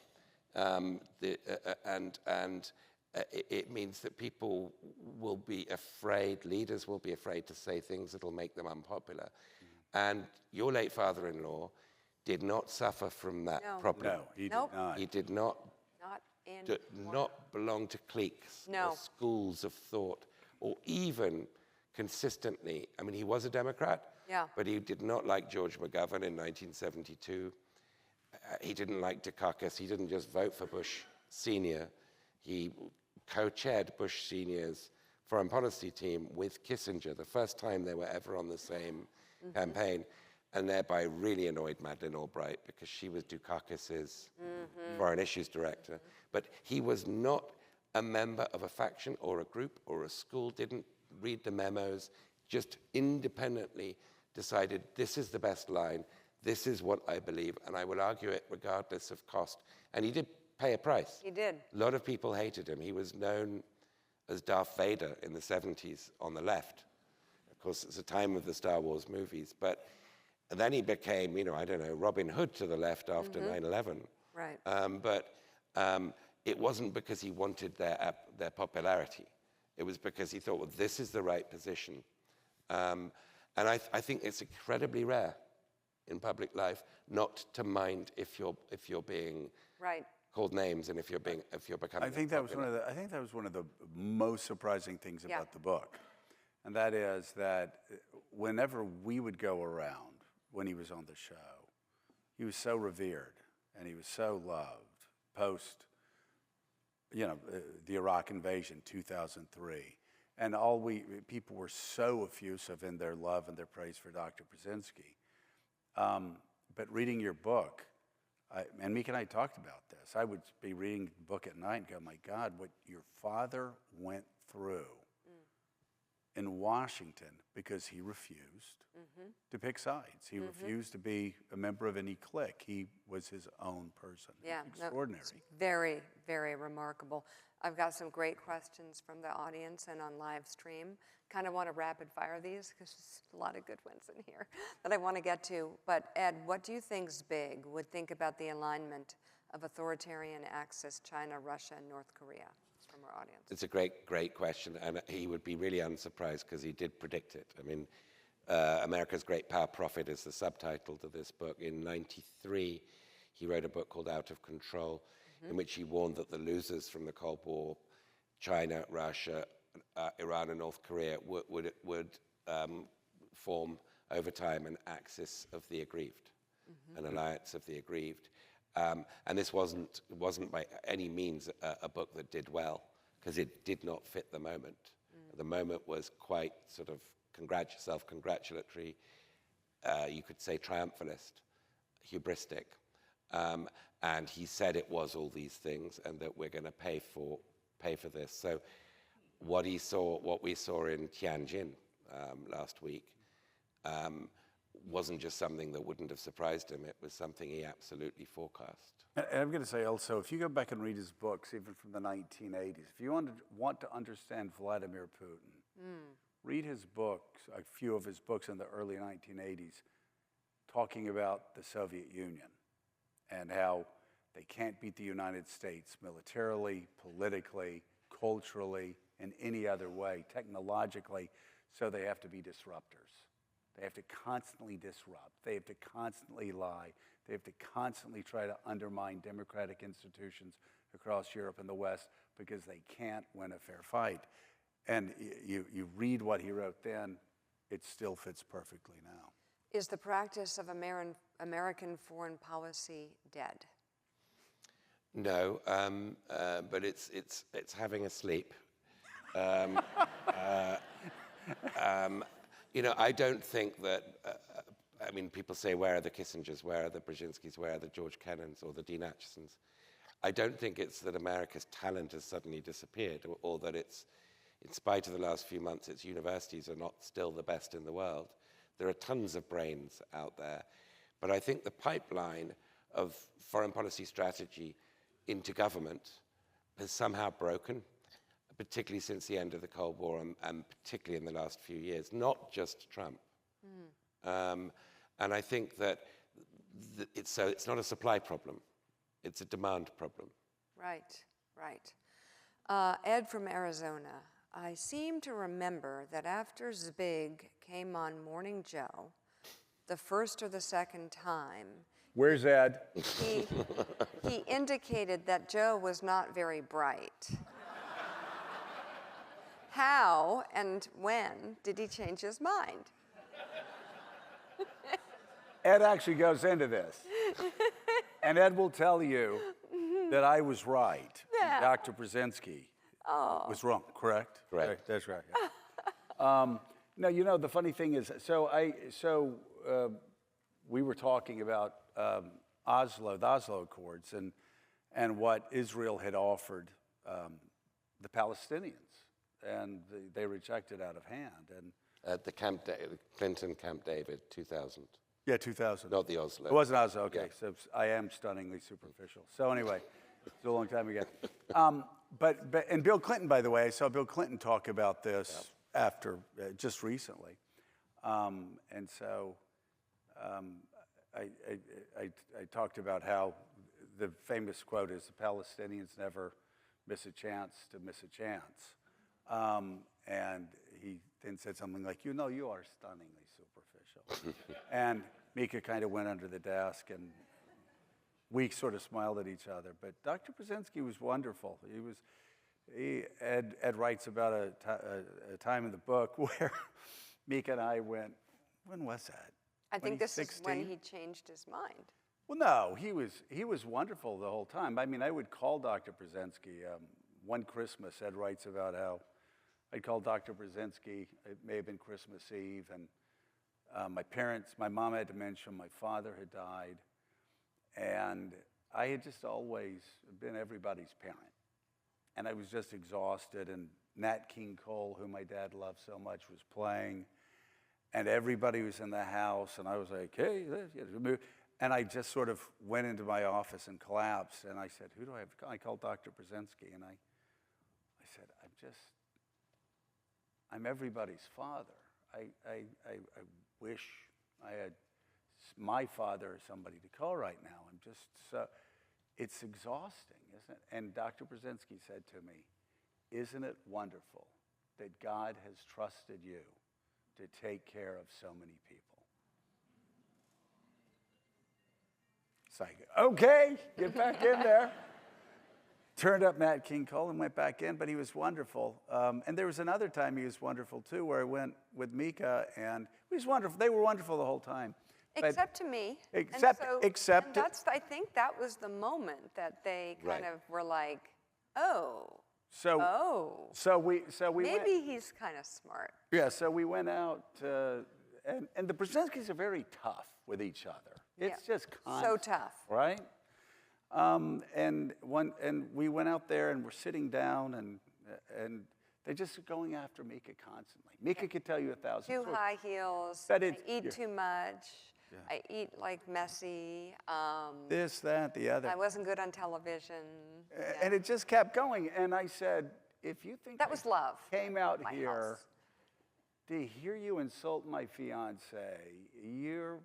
it means that people will be afraid, leaders will be afraid to say things that will make them unpopular. And your late father-in-law did not suffer from that problem. No, he did not. He did not belong to cliques or schools of thought, or even consistently. I mean, he was a Democrat, but he did not like George McGovern in 1972. He didn't like Dukakis. He didn't just vote for Bush Sr. He co-chaired Bush Sr.'s foreign policy team with Kissinger, the first time they were ever on the same campaign, and thereby really annoyed Madeleine Albright because she was Dukakis's foreign issues director. But he was not a member of a faction or a group or a school, didn't read the memos, just independently decided this is the best line, this is what I believe, and I will argue it regardless of cost. And he did pay a price. He did. A lot of people hated him. He was known as Darth Vader in the 70s on the left. Of course, it's the time of the Star Wars movies. But then he became, Robin Hood to the left after 9/11. Right. But it wasn't because he wanted their popularity. It was because he thought, well, this is the right position. And I think it's incredibly rare in public life not to mind if you're being called names and if you're becoming. I think that was one of the most surprising things about the book, and that is that whenever we would go around when he was on the show, he was so revered and he was so loved. Post, the Iraq invasion, 2003, and people were so effusive in their love and their praise for Dr. Brzezinski. But reading your book, and Mika and I talked about this, I would be reading the book at night and go, my God, what your father went through in Washington because he refused to pick sides. He refused to be a member of any clique. He was his own person. Yeah, extraordinary. Very, very remarkable. I've got some great questions from the audience and on live stream. Kind of want to rapid fire these because there's a lot of good ones in here that I want to get to. But Ed, what do you think Zbig would think about the alignment of authoritarian axis, China, Russia, and North Korea? From our audience. It's a great question, and he would be really unsurprised because he did predict it. I mean, America's Great Power Profit is the subtitle to this book. In '93, he wrote a book called Out of Control, in which he warned that the losers from the Cold War, China, Russia, Iran, and North Korea, would form over time an axis of the aggrieved, an alliance of the aggrieved. And this wasn't by any means a book that did well, because it did not fit the moment. The moment was quite sort of self-congratulatory, you could say triumphalist, hubristic. And he said it was all these things and that we're going to pay for this. So what we saw in Tianjin last week, wasn't just something that wouldn't have surprised him. It was something he absolutely forecast. And I'm going to say also, if you go back and read his books, even from the 1980s, if you want to understand Vladimir Putin, read his books, a few of his books in the early 1980s, talking about the Soviet Union and how they can't beat the United States militarily, politically, culturally, in any other way, technologically, so they have to be disruptors. They have to constantly disrupt. They have to constantly lie. They have to constantly try to undermine democratic institutions across Europe and the West because they can't win a fair fight. And you read what he wrote then, it still fits perfectly now. Is the practice of American foreign policy dead? No, but it's having a sleep. I don't think that, people say, where are the Kissingers, where are the Brzezinskis, where are the George Kennans or the Dean Achesons? I don't think it's that America's talent has suddenly disappeared, or that it's, in spite of the last few months, its universities are not still the best in the world. There are tons of brains out there. But I think the pipeline of foreign policy strategy into government has somehow broken, particularly since the end of the Cold War and particularly in the last few years, not just Trump. And I think that it's not a supply problem, it's a demand problem. Right. Ed from Arizona, I seem to remember that after Zbig came on Morning Joe, the first or the second time, Where's Ed? he indicated that Joe was not very bright. How and when did he change his mind? Ed actually goes into this. And Ed will tell you that I was right. Yeah. Dr. Brzezinski was wrong, correct? Correct. That's right. No, the funny thing is, we were talking about the Oslo Accords, and what Israel had offered the Palestinians, and they rejected out of hand. And At the Clinton Camp David, 2000. yeah, 2000. Not the Oslo. It wasn't Oslo, okay. Yeah. So I am stunningly superficial. So anyway, it's a long time ago. And Bill Clinton, by the way, I saw Bill Clinton talk about this after, just recently. And so I talked about how the famous quote is, the Palestinians never miss a chance to miss a chance. And he then said something like, you are stunningly superficial. And Mika kind of went under the desk, and we sort of smiled at each other. But Dr. Brzezinski was wonderful. Ed writes about a time in the book where Mika and I went, when was that? I think this is 2016? when he changed his mind. Well, no, he was wonderful the whole time. I mean, I would call Dr. Brzezinski. One Christmas, Ed writes about how I'd call Dr. Brzezinski. It may have been Christmas Eve, and my mom had dementia, my father had died, and I had just always been everybody's parent. And I was just exhausted, and Nat King Cole, who my dad loved so much, was playing, and everybody was in the house, and I was like, hey, and I just sort of went into my office and collapsed, and I said, who do I have to call? I called Dr. Brzezinski, and I said, I'm everybody's father. I wish I had my father or somebody to call right now. I'm just so, it's exhausting, isn't it? And Dr. Brzezinski said to me, isn't it wonderful that God has trusted you to take care of so many people? It's like, okay, get back in there. Turned up Nat King Cole and went back in, but he was wonderful. And there was another time he was wonderful too, where I went with Mika, and he was wonderful. They were wonderful the whole time. Except to me. Except and that's, I think that was the moment that they kind of were like, So we maybe he's kind of smart. Yeah, so we went out, and the Brzezinskis are very tough with each other. It's just constant, so tough, right? And we went out there and we're sitting down, and They're just going after Mika constantly. Mika could tell you 1,000 Too stories. high heels. But I eat too much. Yeah. I eat like messy. This, that, the other. I wasn't good on television. And it just kept going. And I said, if you think That was love. came out My here house. to hear you insult my fiance, you're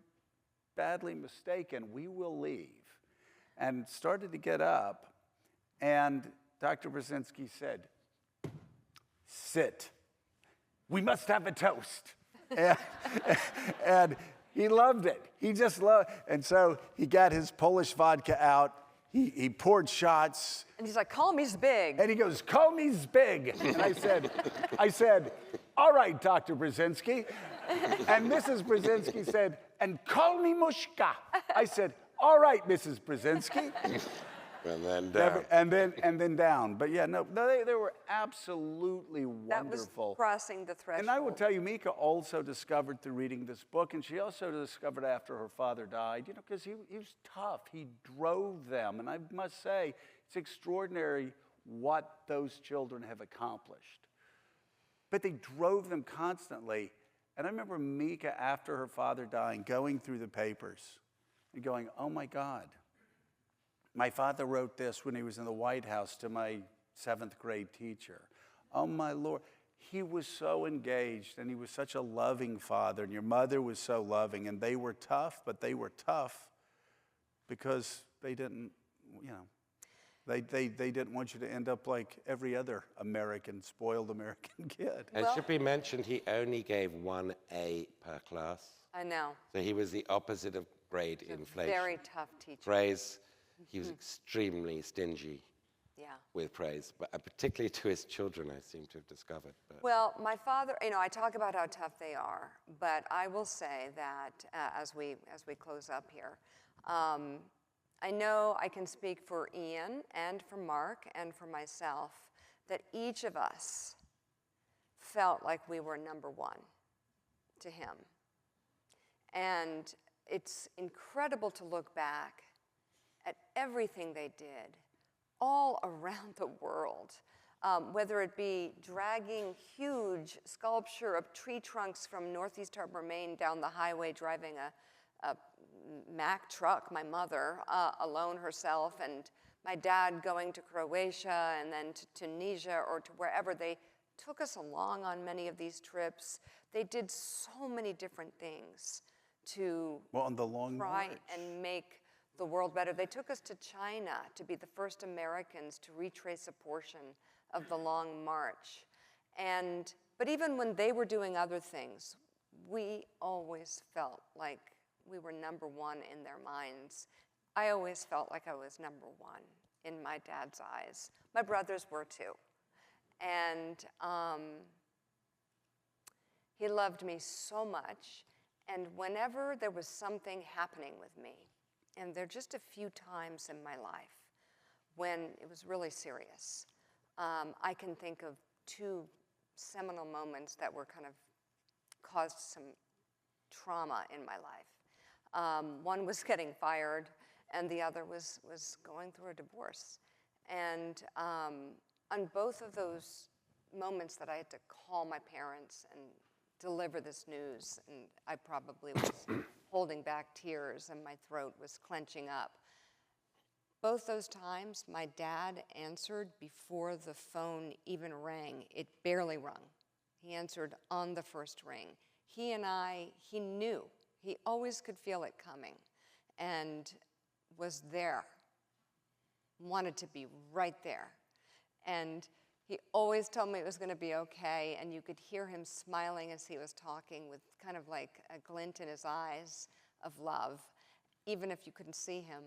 badly mistaken. We will leave. And started to get up. And Dr. Brzezinski said, sit. We must have a toast. and he loved it. He just loved it. And so he got his Polish vodka out. He poured shots. And he's like, call me Zbig. And he goes, call me Zbig. And I said, all right, Dr. Brzezinski. And Mrs. Brzezinski said, and call me Mushka. I said, all right, Mrs. Brzezinski. And then down. And then down. But yeah, no, they were absolutely That was wonderful. crossing the threshold. And I will tell you, Mika also discovered through reading this book, and she also discovered after her father died, you know, because he was tough. He drove them. And I must say, it's extraordinary what those children have accomplished. But they drove them constantly. And I remember Mika, after her father dying, going through the papers and going, oh my God. My father wrote this when he was in the White House to my 7th grade teacher. Oh, my Lord. He was so engaged, and he was such a loving father, and your mother was so loving, and they were tough, but they were tough because they didn't, you know, they didn't want you to end up like every other American, spoiled American kid. It should be mentioned he only gave 1 A per class. I know. So he was the opposite of grade inflation. Very tough teacher. Praise, he was extremely stingy Yeah. with praise, but particularly to his children, I seem to have discovered. But Well, my father, you know, I talk about how tough they are, but I will say that as we close up here, I know I can speak for Ian and for Mark and for myself that each of us felt like we were number one to him. And it's incredible to look back at everything they did all around the world, whether it be dragging huge sculpture of tree trunks from Northeast Harbor, Maine down the highway, driving a Mack truck, my mother, alone herself, and my dad going to Croatia and then to Tunisia or to wherever. They took us along on many of these trips. They did so many different things to On the long try march. and make the world better. They took us to China to be the first Americans to retrace a portion of the Long March. But even when they were doing other things, we always felt like we were number one in their minds. I always felt like I was number one in my dad's eyes. My brothers were too. And he loved me so much. And whenever there was something happening with me, and there are just a few times in my life when it was really serious, I can think of 2 seminal moments that were kind of caused some trauma in my life. One was getting fired, and the other was going through a divorce. And on both of those moments that I had to call my parents and deliver this news, and I probably was holding back tears and my throat was clenching up. Both those times, my dad answered before the phone even rang. It barely rung. He answered on the first ring. He knew. He always could feel it coming and was there, wanted to be right there. And he always told me it was going to be okay, and you could hear him smiling as he was talking with kind of like a glint in his eyes of love, even if you couldn't see him.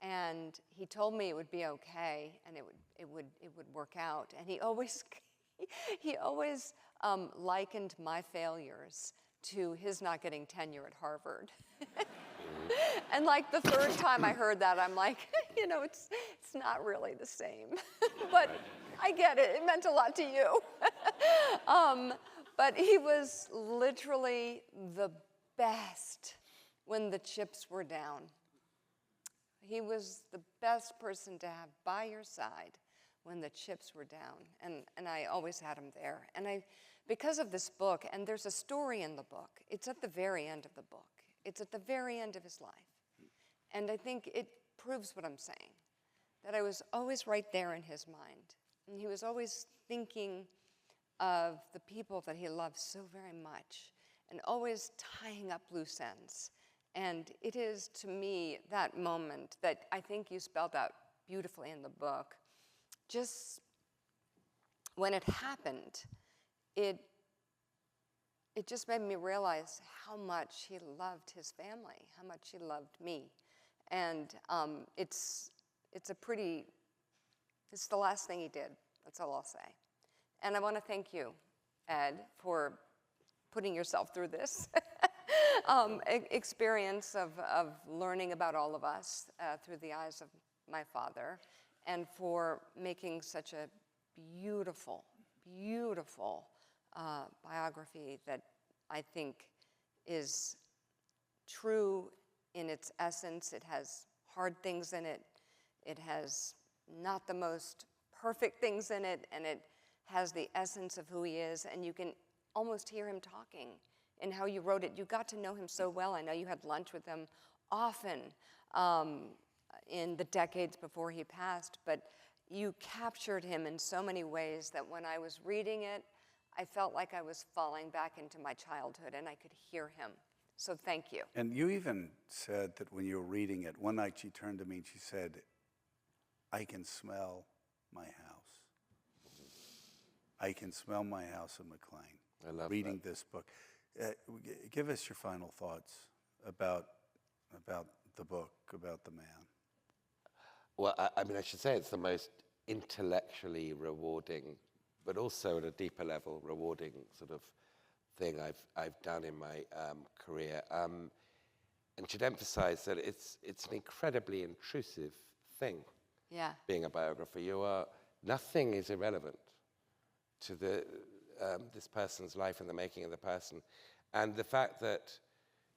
And he told me it would be okay, and it would work out. And he always likened my failures to his not getting tenure at Harvard. And like the 3rd time I heard that, I'm like, you know, it's not really the same. But I get it. It meant a lot to you. But he was literally the best when the chips were down. He was the best person to have by your side when the chips were down, and I always had him there. And because of this book, and there's a story in the book, it's at the very end of the book. It's at the very end of his life. And I think it proves what I'm saying, that I was always right there in his mind. And he was always thinking of the people that he loved so very much, and always tying up loose ends. And it is, to me, that moment that I think you spelled out beautifully in the book. Just when it happened, it just made me realize how much he loved his family, how much he loved me. And it's the last thing he did. That's all I'll say. And I want to thank you, Ed, for putting yourself through this experience of learning about all of us through the eyes of my father, and for making such a beautiful, beautiful biography that I think is true in its essence. It has hard things in it. It has not the most perfect things in it, and it has the essence of who he is, and you can almost hear him talking in how you wrote it. You got to know him so well. I know you had lunch with him often in the decades before he passed, but you captured him in so many ways that when I was reading it, I felt like I was falling back into my childhood, and I could hear him. So thank you. And you even said that when you were reading it, one night she turned to me and she said, I can smell my house. I can smell my house in McLean. I love reading this book. Give us your final thoughts about the book, about the man. Well, I mean, I should say it's the most intellectually rewarding, but also at a deeper level, rewarding sort of thing I've done in my career. And should emphasize that it's an incredibly intrusive thing. Yeah. Being a biographer, nothing is irrelevant to this person's life and the making of the person. And the fact that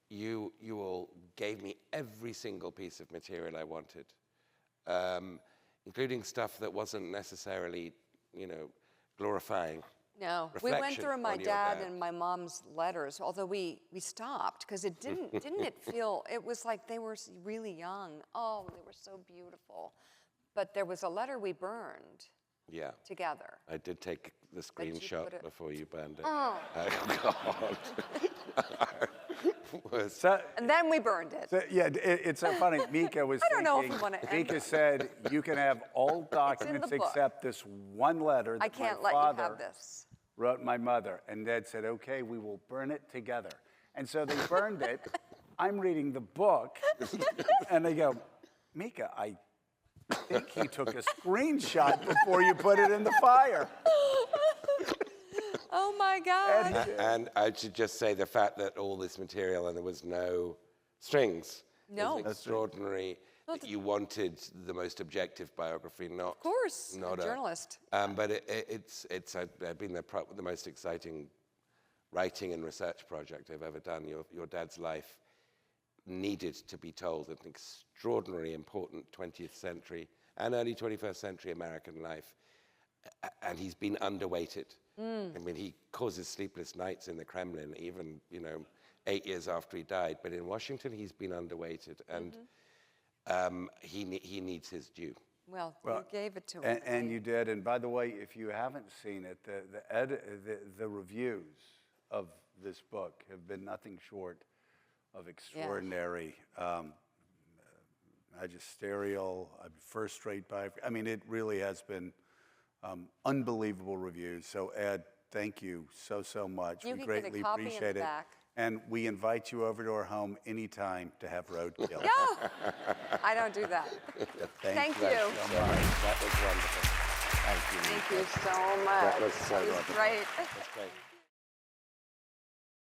you all gave me every single piece of material I wanted, including stuff that wasn't necessarily, glorifying. No, we went through my dad and my mom's letters, although we stopped because it didn't it feel, it was like they were really young. Oh, they were so beautiful. But there was a letter we burned together. I did take the screenshot before you burned it. Oh. God. And then we burned it. So, yeah, it's so funny. Mika was I don't know if we want to end Mika it. said, you can have all documents book. except this one letter I that can't my let you father have this. wrote my mother. And Dad said, okay, we will burn it together. And so they burned it. I'm reading the book, and they go, Mika, I think he took a screenshot before you put it in the fire. Oh my God. And I should just say the fact that all this material and there was no strings. No. It's extraordinary that you wanted the most objective biography, not Of course, not a journalist. But it's been the most exciting writing and research project I've ever done. Your dad's life needed to be told. An extraordinarily important 20th century and early 21st century American life. And he's been underweighted. I mean, he causes sleepless nights in the Kremlin, even, 8 years after he died. But in Washington, he's been underweighted, and he needs his due. Well, you gave it to him. And you did. And by the way, if you haven't seen it, the reviews of this book have been nothing short of extraordinary, magisterial, first-rate biography. I mean, it really has been unbelievable reviews. So, Ed, thank you so much. You we can greatly get a copy appreciate in the it. back. And we invite you over to our home anytime to have roadkill. No, I don't do that. Thank you. So much. That was wonderful. Thank you. Thank you so much. That was so wonderful. Great. That's great.